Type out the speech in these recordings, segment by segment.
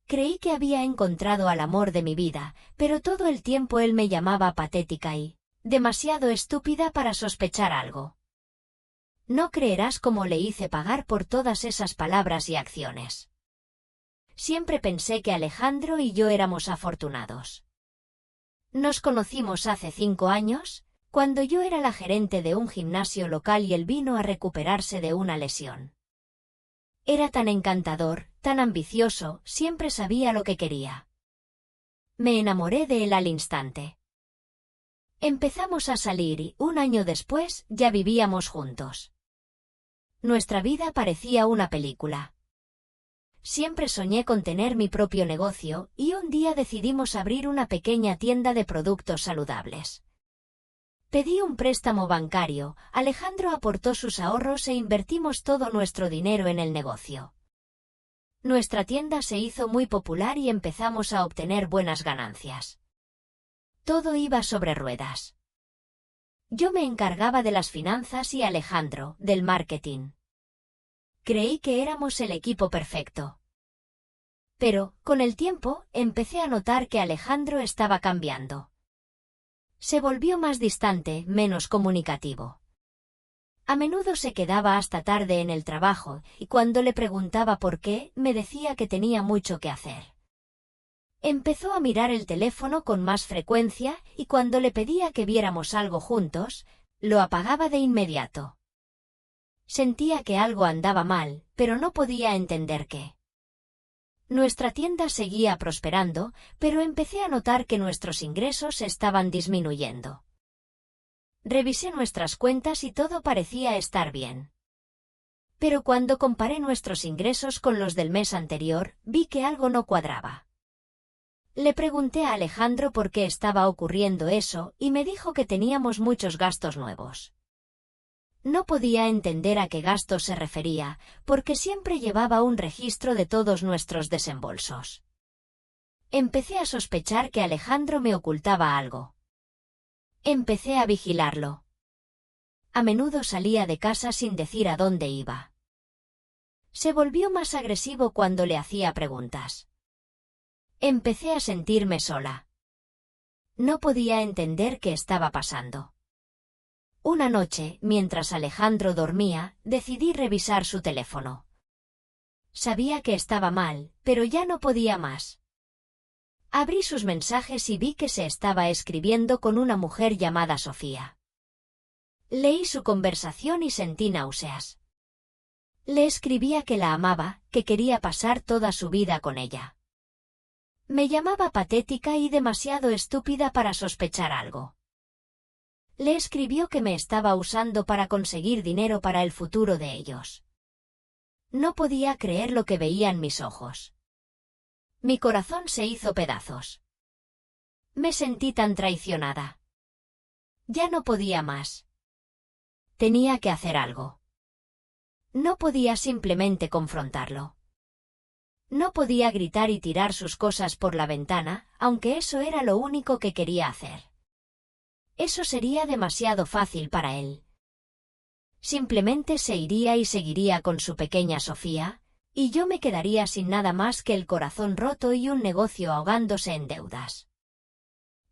Creí que había encontrado al amor de mi vida, pero todo el tiempo él me llamaba patética y demasiado estúpida para sospechar algo. No creerás cómo le hice pagar por todas esas palabras y acciones. Siempre pensé que Alejandro y yo éramos afortunados. Nos conocimos hace 5 años, cuando yo era la gerente de un gimnasio local y él vino a recuperarse de una lesión. Era tan encantador, tan ambicioso, siempre sabía lo que quería. Me enamoré de él al instante. Empezamos a salir y, 1 año después, ya vivíamos juntos. Nuestra vida parecía una película. Siempre soñé con tener mi propio negocio, y un día decidimos abrir una pequeña tienda de productos saludables. Pedí un préstamo bancario, Alejandro aportó sus ahorros e invertimos todo nuestro dinero en el negocio. Nuestra tienda se hizo muy popular y empezamos a obtener buenas ganancias. Todo iba sobre ruedas. Yo me encargaba de las finanzas y Alejandro, del marketing. Creí que éramos el equipo perfecto. Pero, con el tiempo, empecé a notar que Alejandro estaba cambiando. Se volvió más distante, menos comunicativo. A menudo se quedaba hasta tarde en el trabajo, y cuando le preguntaba por qué, me decía que tenía mucho que hacer. Empezó a mirar el teléfono con más frecuencia, y cuando le pedía que viéramos algo juntos, lo apagaba de inmediato. Sentía que algo andaba mal, pero no podía entender qué. Nuestra tienda seguía prosperando, pero empecé a notar que nuestros ingresos estaban disminuyendo. Revisé nuestras cuentas y todo parecía estar bien. Pero cuando comparé nuestros ingresos con los del mes anterior, vi que algo no cuadraba. Le pregunté a Alejandro por qué estaba ocurriendo eso, y me dijo que teníamos muchos gastos nuevos. No podía entender a qué gastos se refería, porque siempre llevaba un registro de todos nuestros desembolsos. Empecé a sospechar que Alejandro me ocultaba algo. Empecé a vigilarlo. A menudo salía de casa sin decir a dónde iba. Se volvió más agresivo cuando le hacía preguntas. Empecé a sentirme sola. No podía entender qué estaba pasando. Una noche, mientras Alejandro dormía, decidí revisar su teléfono. Sabía que estaba mal, pero ya no podía más. Abrí sus mensajes y vi que se estaba escribiendo con una mujer llamada Sofía. Leí su conversación y sentí náuseas. Le escribía que la amaba, que quería pasar toda su vida con ella. Me llamaba patética y demasiado estúpida para sospechar algo. Le escribió que me estaba usando para conseguir dinero para el futuro de ellos. No podía creer lo que veían mis ojos. Mi corazón se hizo pedazos. Me sentí tan traicionada. Ya no podía más. Tenía que hacer algo. No podía simplemente confrontarlo. No podía gritar y tirar sus cosas por la ventana, aunque eso era lo único que quería hacer. Eso sería demasiado fácil para él. Simplemente se iría y seguiría con su pequeña Sofía, y yo me quedaría sin nada más que el corazón roto y un negocio ahogándose en deudas.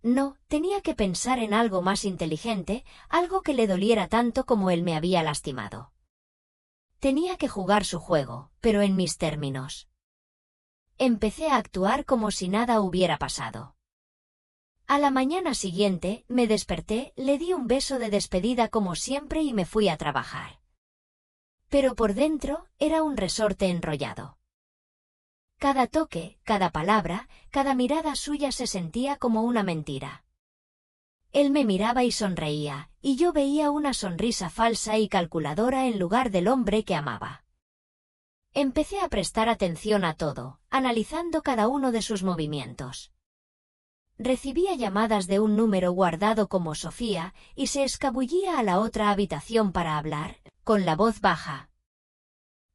No, tenía que pensar en algo más inteligente, algo que le doliera tanto como él me había lastimado. Tenía que jugar su juego, pero en mis términos. Empecé a actuar como si nada hubiera pasado. A la mañana siguiente, me desperté, le di un beso de despedida como siempre y me fui a trabajar. Pero por dentro, era un resorte enrollado. Cada toque, cada palabra, cada mirada suya se sentía como una mentira. Él me miraba y sonreía, y yo veía una sonrisa falsa y calculadora en lugar del hombre que amaba. Empecé a prestar atención a todo, analizando cada uno de sus movimientos. Recibía llamadas de un número guardado como Sofía, y se escabullía a la otra habitación para hablar, con la voz baja.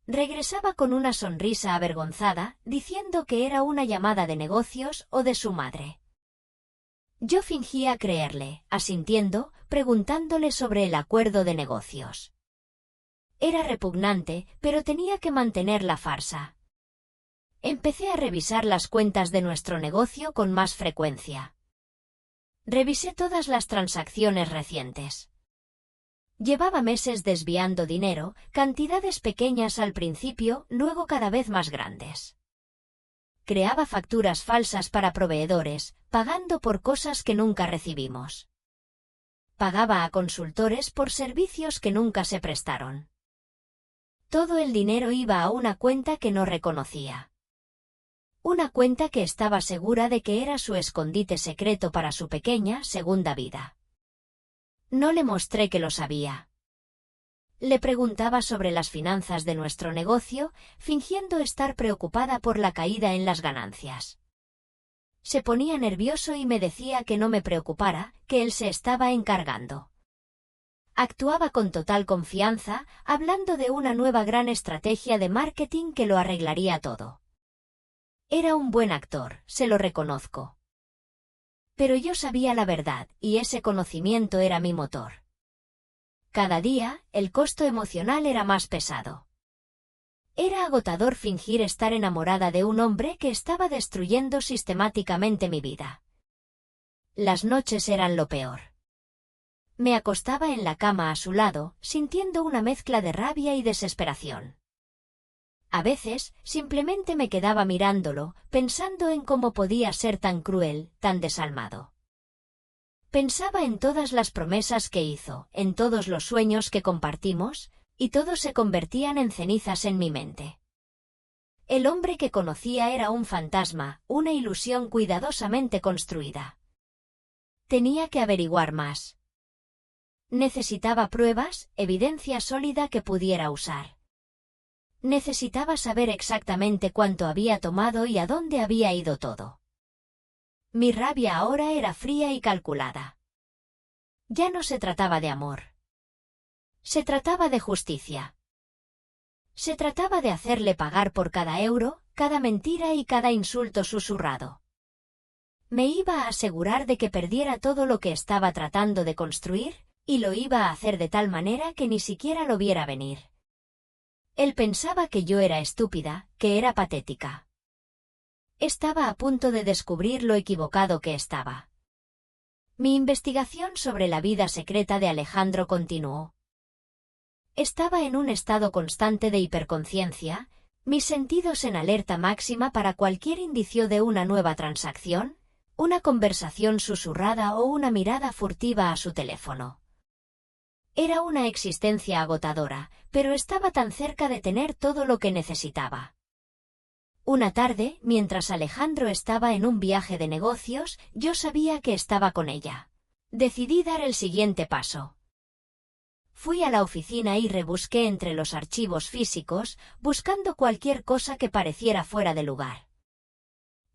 Regresaba con una sonrisa avergonzada, diciendo que era una llamada de negocios o de su madre. Yo fingía creerle, asintiendo, preguntándole sobre el acuerdo de negocios. Era repugnante, pero tenía que mantener la farsa. Empecé a revisar las cuentas de nuestro negocio con más frecuencia. Revisé todas las transacciones recientes. Llevaba meses desviando dinero, cantidades pequeñas al principio, luego cada vez más grandes. Creaba facturas falsas para proveedores, pagando por cosas que nunca recibimos. Pagaba a consultores por servicios que nunca se prestaron. Todo el dinero iba a una cuenta que no reconocía. Una cuenta que estaba segura de que era su escondite secreto para su pequeña segunda vida. No le mostré que lo sabía. Le preguntaba sobre las finanzas de nuestro negocio, fingiendo estar preocupada por la caída en las ganancias. Se ponía nervioso y me decía que no me preocupara, que él se estaba encargando. Actuaba con total confianza, hablando de una nueva gran estrategia de marketing que lo arreglaría todo. Era un buen actor, se lo reconozco. Pero yo sabía la verdad, y ese conocimiento era mi motor. Cada día, el costo emocional era más pesado. Era agotador fingir estar enamorada de un hombre que estaba destruyendo sistemáticamente mi vida. Las noches eran lo peor. Me acostaba en la cama a su lado, sintiendo una mezcla de rabia y desesperación. A veces, simplemente me quedaba mirándolo, pensando en cómo podía ser tan cruel, tan desalmado. Pensaba en todas las promesas que hizo, en todos los sueños que compartimos, y todos se convertían en cenizas en mi mente. El hombre que conocía era un fantasma, una ilusión cuidadosamente construida. Tenía que averiguar más. Necesitaba pruebas, evidencia sólida que pudiera usar. Necesitaba saber exactamente cuánto había tomado y a dónde había ido todo. Mi rabia ahora era fría y calculada. Ya no se trataba de amor. Se trataba de justicia. Se trataba de hacerle pagar por cada euro, cada mentira y cada insulto susurrado. Me iba a asegurar de que perdiera todo lo que estaba tratando de construir, y lo iba a hacer de tal manera que ni siquiera lo viera venir. Él pensaba que yo era estúpida, que era patética. Estaba a punto de descubrir lo equivocado que estaba. Mi investigación sobre la vida secreta de Alejandro continuó. Estaba en un estado constante de hiperconciencia, mis sentidos en alerta máxima para cualquier indicio de una nueva transacción, una conversación susurrada o una mirada furtiva a su teléfono. Era una existencia agotadora, pero estaba tan cerca de tener todo lo que necesitaba. Una tarde, mientras Alejandro estaba en un viaje de negocios, yo sabía que estaba con ella. Decidí dar el siguiente paso. Fui a la oficina y rebusqué entre los archivos físicos, buscando cualquier cosa que pareciera fuera de lugar.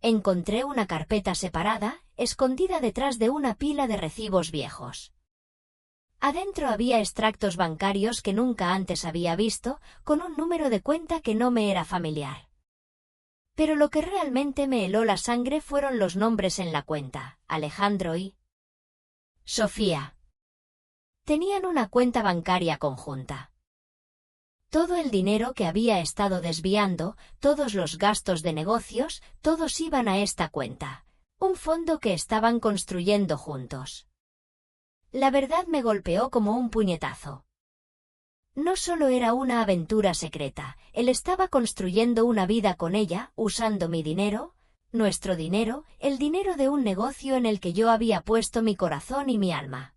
Encontré una carpeta separada, escondida detrás de una pila de recibos viejos. Adentro había extractos bancarios que nunca antes había visto, con un número de cuenta que no me era familiar. Pero lo que realmente me heló la sangre fueron los nombres en la cuenta, Alejandro y Sofía. Tenían una cuenta bancaria conjunta. Todo el dinero que había estado desviando, todos los gastos de negocios, todos iban a esta cuenta, un fondo que estaban construyendo juntos. La verdad me golpeó como un puñetazo. No solo era una aventura secreta, él estaba construyendo una vida con ella, usando mi dinero, nuestro dinero, el dinero de un negocio en el que yo había puesto mi corazón y mi alma.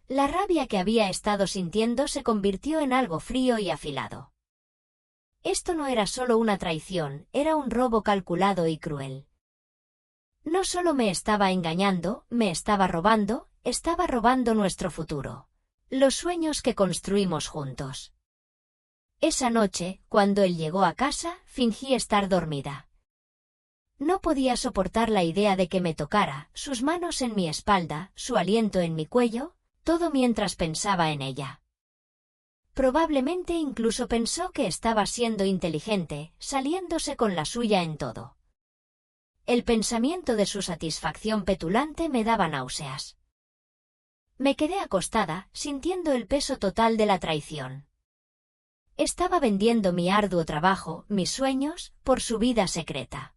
La rabia que había estado sintiendo se convirtió en algo frío y afilado. Esto no era solo una traición, era un robo calculado y cruel. No solo me estaba engañando, me estaba robando nuestro futuro. Los sueños que construimos juntos. Esa noche, cuando él llegó a casa, fingí estar dormida. No podía soportar la idea de que me tocara, sus manos en mi espalda, su aliento en mi cuello, todo mientras pensaba en ella. Probablemente incluso pensó que estaba siendo inteligente, saliéndose con la suya en todo. El pensamiento de su satisfacción petulante me daba náuseas. Me quedé acostada, sintiendo el peso total de la traición. Estaba vendiendo mi arduo trabajo, mis sueños, por su vida secreta.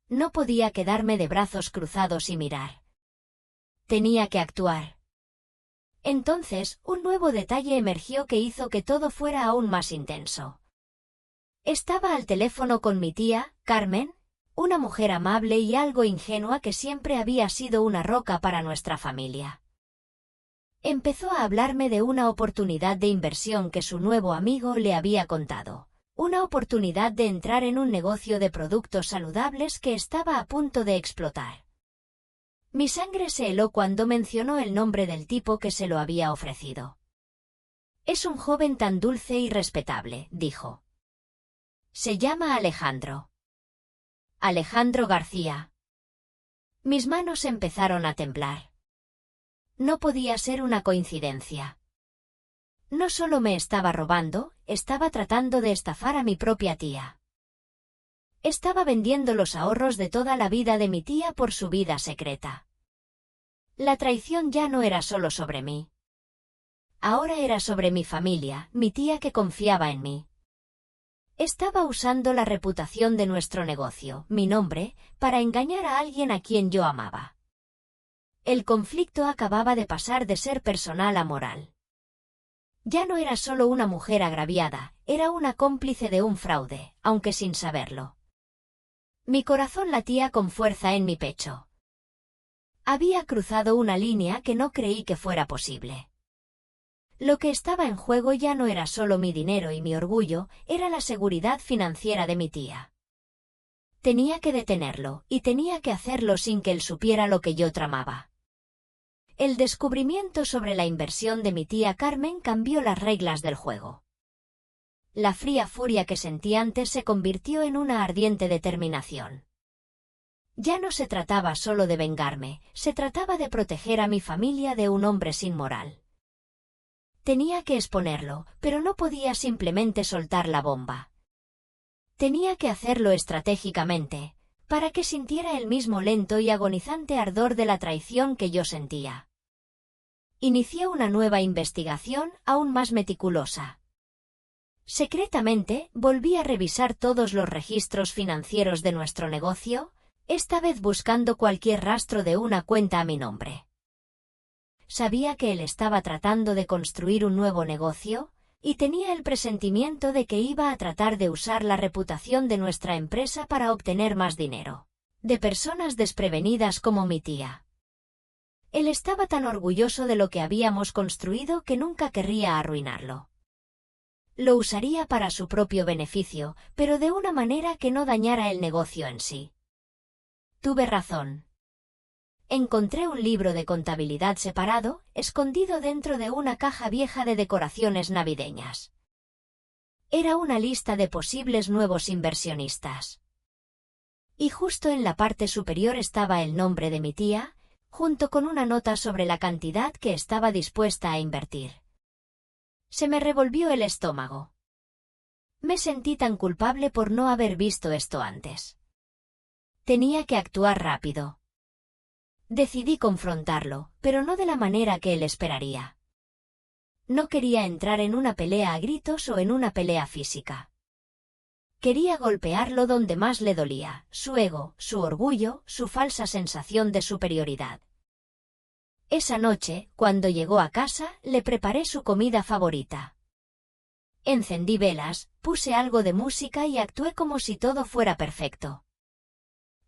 No podía quedarme de brazos cruzados y mirar. Tenía que actuar. Entonces, un nuevo detalle emergió que hizo que todo fuera aún más intenso. Estaba al teléfono con mi tía, Carmen, una mujer amable y algo ingenua que siempre había sido una roca para nuestra familia. Empezó a hablarme de una oportunidad de inversión que su nuevo amigo le había contado. Una oportunidad de entrar en un negocio de productos saludables que estaba a punto de explotar. Mi sangre se heló cuando mencionó el nombre del tipo que se lo había ofrecido. Es un joven tan dulce y respetable, dijo. Se llama Alejandro. Alejandro García. Mis manos empezaron a temblar. No podía ser una coincidencia. No solo me estaba robando, estaba tratando de estafar a mi propia tía. Estaba vendiendo los ahorros de toda la vida de mi tía por su vida secreta. La traición ya no era solo sobre mí. Ahora era sobre mi familia, mi tía que confiaba en mí. Estaba usando la reputación de nuestro negocio, mi nombre, para engañar a alguien a quien yo amaba. El conflicto acababa de pasar de ser personal a moral. Ya no era solo una mujer agraviada, era una cómplice de un fraude, aunque sin saberlo. Mi corazón latía con fuerza en mi pecho. Había cruzado una línea que no creí que fuera posible. Lo que estaba en juego ya no era solo mi dinero y mi orgullo, era la seguridad financiera de mi tía. Tenía que detenerlo, y tenía que hacerlo sin que él supiera lo que yo tramaba. El descubrimiento sobre la inversión de mi tía Carmen cambió las reglas del juego. La fría furia que sentí antes se convirtió en una ardiente determinación. Ya no se trataba solo de vengarme, se trataba de proteger a mi familia de un hombre sin moral. Tenía que exponerlo, pero no podía simplemente soltar la bomba. Tenía que hacerlo estratégicamente, para que sintiera el mismo lento y agonizante ardor de la traición que yo sentía. Inicié una nueva investigación, aún más meticulosa. Secretamente, volví a revisar todos los registros financieros de nuestro negocio, esta vez buscando cualquier rastro de una cuenta a mi nombre. Sabía que él estaba tratando de construir un nuevo negocio, y tenía el presentimiento de que iba a tratar de usar la reputación de nuestra empresa para obtener más dinero. De personas desprevenidas como mi tía. Él estaba tan orgulloso de lo que habíamos construido que nunca querría arruinarlo. Lo usaría para su propio beneficio, pero de una manera que no dañara el negocio en sí. Tuve razón. Encontré un libro de contabilidad separado, escondido dentro de una caja vieja de decoraciones navideñas. Era una lista de posibles nuevos inversionistas. Y justo en la parte superior estaba el nombre de mi tía, junto con una nota sobre la cantidad que estaba dispuesta a invertir. Se me revolvió el estómago. Me sentí tan culpable por no haber visto esto antes. Tenía que actuar rápido. Decidí confrontarlo, pero no de la manera que él esperaría. No quería entrar en una pelea a gritos o en una pelea física. Quería golpearlo donde más le dolía, su ego, su orgullo, su falsa sensación de superioridad. Esa noche, cuando llegó a casa, le preparé su comida favorita. Encendí velas, puse algo de música y actué como si todo fuera perfecto.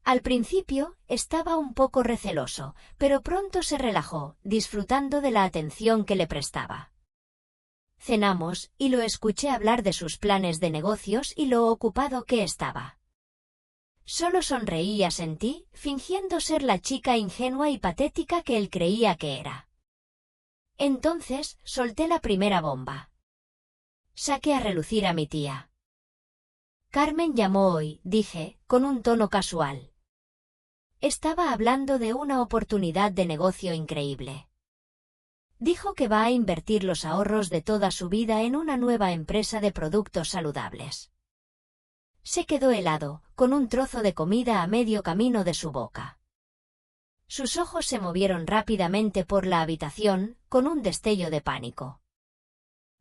Al principio, estaba un poco receloso, pero pronto se relajó, disfrutando de la atención que le prestaba. Cenamos, y lo escuché hablar de sus planes de negocios y lo ocupado que estaba. Solo sonreí y asentí, fingiendo ser la chica ingenua y patética que él creía que era. Entonces, solté la primera bomba. Saqué a relucir a mi tía. Carmen llamó hoy, dije, con un tono casual. Estaba hablando de una oportunidad de negocio increíble. Dijo que va a invertir los ahorros de toda su vida en una nueva empresa de productos saludables. Se quedó helado, con un trozo de comida a medio camino de su boca. Sus ojos se movieron rápidamente por la habitación, con un destello de pánico.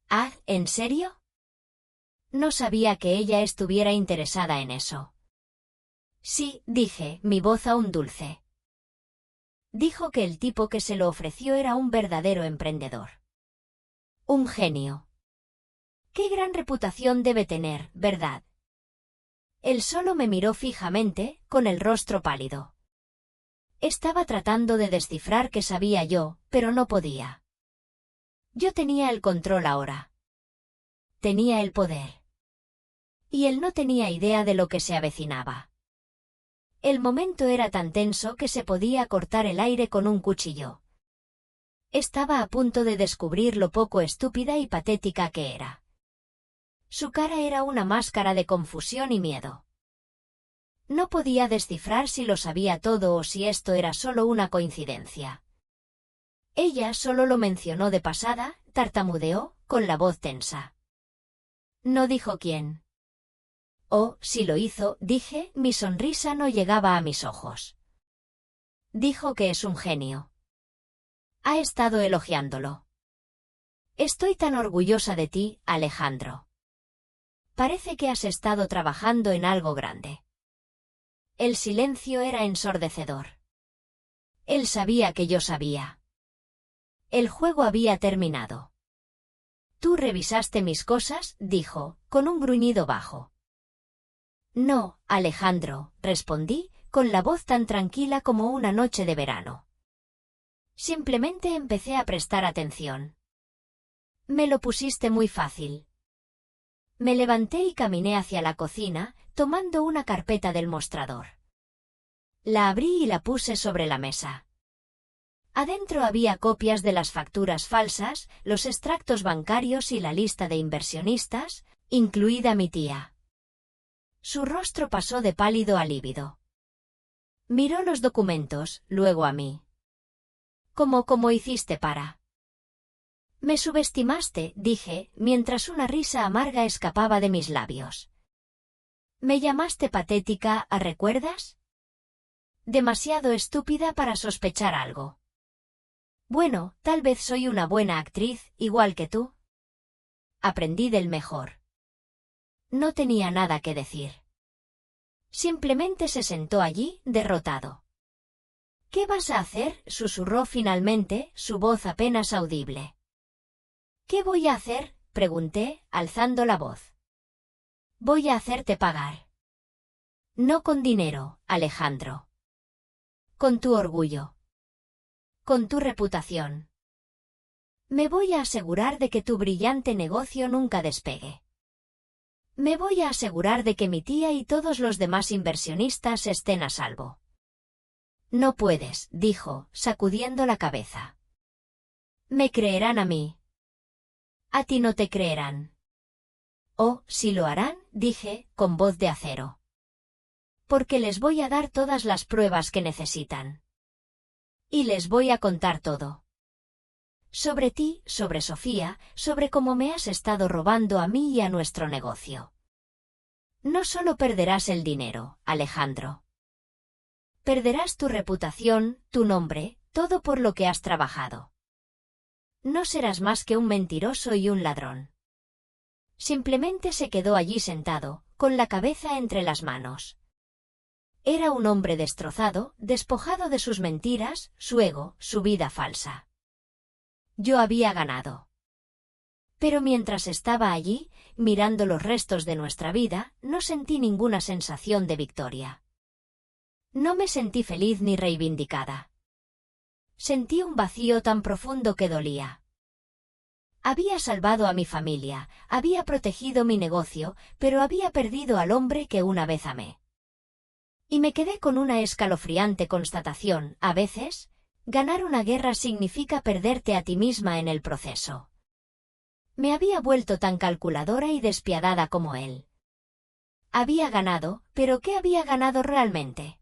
«¿Ah, en serio?», No sabía que ella estuviera interesada en eso. Sí, dije, mi voz aún dulce. Dijo que el tipo que se lo ofreció era un verdadero emprendedor. Un genio. Qué gran reputación debe tener, ¿verdad? Él solo me miró fijamente, con el rostro pálido. Estaba tratando de descifrar qué sabía yo, pero no podía. Yo tenía el control ahora. Tenía el poder. Y él no tenía idea de lo que se avecinaba. El momento era tan tenso que se podía cortar el aire con un cuchillo. Estaba a punto de descubrir lo poco estúpida y patética que era. Su cara era una máscara de confusión y miedo. No podía descifrar si lo sabía todo o si esto era solo una coincidencia. Ella solo lo mencionó de pasada, tartamudeó, con la voz tensa. No dijo quién. Oh, si lo hizo, dije, mi sonrisa no llegaba a mis ojos. Dijo que es un genio. Ha estado elogiándolo. Estoy tan orgullosa de ti, Alejandro. Parece que has estado trabajando en algo grande. El silencio era ensordecedor. Él sabía que yo sabía. El juego había terminado. Tú revisaste mis cosas, dijo, con un gruñido bajo. No, Alejandro, respondí, con la voz tan tranquila como una noche de verano. Simplemente empecé a prestar atención. Me lo pusiste muy fácil. Me levanté y caminé hacia la cocina, tomando una carpeta del mostrador. La abrí y la puse sobre la mesa. Adentro había copias de las facturas falsas, los extractos bancarios y la lista de inversionistas, incluida mi tía. Su rostro pasó de pálido a lívido. Miró los documentos, luego a mí. ¿Cómo hiciste para? Me subestimaste, dije, mientras una risa amarga escapaba de mis labios. Me llamaste patética, ¿recuerdas? Demasiado estúpida para sospechar algo. Bueno, tal vez soy una buena actriz, igual que tú. Aprendí del mejor. No tenía nada que decir. Simplemente se sentó allí, derrotado. ¿Qué vas a hacer?, susurró finalmente, su voz apenas audible. ¿Qué voy a hacer?, pregunté, alzando la voz. Voy a hacerte pagar. No con dinero, Alejandro. Con tu orgullo. Con tu reputación. Me voy a asegurar de que tu brillante negocio nunca despegue. Me voy a asegurar de que mi tía y todos los demás inversionistas estén a salvo. No puedes, dijo, sacudiendo la cabeza. Me creerán a mí. A ti no te creerán. Oh, si lo harán, dije, con voz de acero. Porque les voy a dar todas las pruebas que necesitan. Y les voy a contar todo. Sobre ti, sobre Sofía, sobre cómo me has estado robando a mí y a nuestro negocio. No solo perderás el dinero, Alejandro. Perderás tu reputación, tu nombre, todo por lo que has trabajado. No serás más que un mentiroso y un ladrón. Simplemente se quedó allí sentado, con la cabeza entre las manos. Era un hombre destrozado, despojado de sus mentiras, su ego, su vida falsa. Yo había ganado. Pero mientras estaba allí, mirando los restos de nuestra vida, no sentí ninguna sensación de victoria. No me sentí feliz ni reivindicada. Sentí un vacío tan profundo que dolía. Había salvado a mi familia, había protegido mi negocio, pero había perdido al hombre que una vez amé. Y me quedé con una escalofriante constatación, a veces, ganar una guerra significa perderte a ti misma en el proceso. Me había vuelto tan calculadora y despiadada como él. Había ganado, pero ¿qué había ganado realmente?